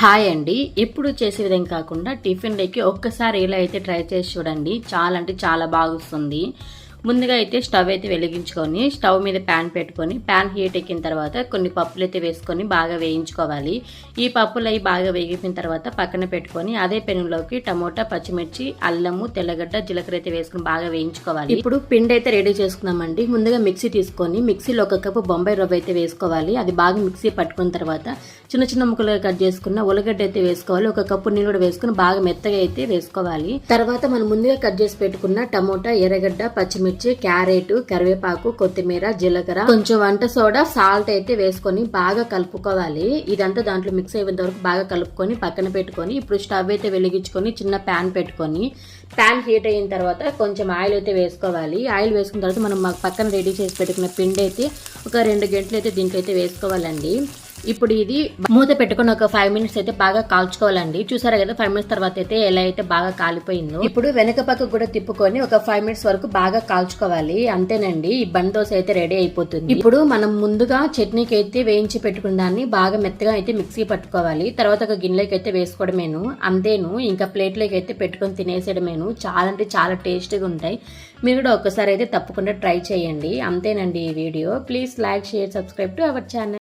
Hi అండి. ఎప్పుడు చేసే విధంగా కాకుండా టిఫిన్‌లోకి ఒక్కసారి ఇలా అయితే ట్రై చేసి చూడండి. చాలా అంటే చాలా బాగొస్తుంది. ముందుగా అయితే స్టవ్ అయితే వెలిగించుకొని స్టవ్ మీద ప్యాన్ పెట్టుకొని ప్యాన్ హీట్ ఎక్కిన తర్వాత కొన్ని పప్పులు అయితే వేసుకొని బాగా వేయించుకోవాలి. ఈ పప్పులు అవి బాగా వేగిన తర్వాత పక్కన పెట్టుకొని అదే పెనంలోకి టమోటా, పచ్చిమిర్చి, అల్లము, తెల్లగడ్డ, జీలకర్ర అయితే వేసుకొని బాగా వేయించుకోవాలి. ఇప్పుడు పిండి అయితే రెడీ చేసుకున్నామండి. ముందుగా మిక్సీ తీసుకొని మిక్సీలో 1 కప్పు బొంబాయి రవ్వ అయితే వేసుకోవాలి. అది బాగా మిక్సీ పట్టుకున్న తర్వాత చిన్న చిన్న ముక్కలుగా కట్ చేసుకున్న ఉల్లగడ్డ అయితే వేసుకోవాలి. 1 కప్పు నీళ్ళు కూడా వేసుకుని బాగా మెత్తగా అయితే వేసుకోవాలి. తర్వాత మనం ముందుగా కట్ చేసి పెట్టుకున్న టమోటా, ఎర్రగడ్డ, పచ్చిమిర్చి, క్యారెట్, కరివేపాకు, కొత్తిమీర, జీలకర్ర, కొంచెం వంట సోడా, సాల్ట్ అయితే వేసుకొని బాగా కలుపుకోవాలి. ఇదంతా దాంట్లో మిక్స్ అయ్యేంత వరకు బాగా కలుపుకొని పక్కన పెట్టుకొని ఇప్పుడు స్టవ్ అయితే వెలిగించుకొని చిన్న ప్యాన్ పెట్టుకొని ప్యాన్ హీట్ అయిన తర్వాత కొంచెం ఆయిల్ అయితే వేసుకోవాలి. ఆయిల్ వేసుకున్న తర్వాత మనం పక్కన రెడీ చేసి పెట్టుకున్న పిండి అయితే ఒక 2 గంటలు అయితే దీంట్లో అయితే వేసుకోవాలండి. ఇప్పుడు ఇది మూత పెట్టుకుని ఒక 5 మినిట్స్ అయితే బాగా కాల్చుకోవాలండి. చూసారా కదా 5 మినిట్స్ తర్వాత అయితే ఎలా అయితే బాగా కాలిపోయిందో. ఇప్పుడు వెనక పక్కకు కూడా తిప్పుకొని ఒక 5 మినిట్స్ వరకు బాగా కాల్చుకోవాలి. అంతేనండి, ఈ బండి దోశ అయితే రెడీ అయిపోతుంది. ఇప్పుడు మనం ముందుగా చట్నీకి అయితే వేయించి పెట్టుకున్న దాన్ని బాగా మెత్తగా అయితే మిక్సీ పట్టుకోవాలి. తర్వాత ఒక గిన్నెలోకి అయితే వేసుకోవడమేను. అంతేను, ఇంకా ప్లేట్లోకి అయితే పెట్టుకొని తినేసేయడమేను. చాలా అంటే చాలా టేస్టీగా ఉంటాయి. మీరు కూడా ఒక్కసారి అయితే తప్పకుండా ట్రై చేయండి. అంతేనండి ఈ video. Please like, share, subscribe to our channel.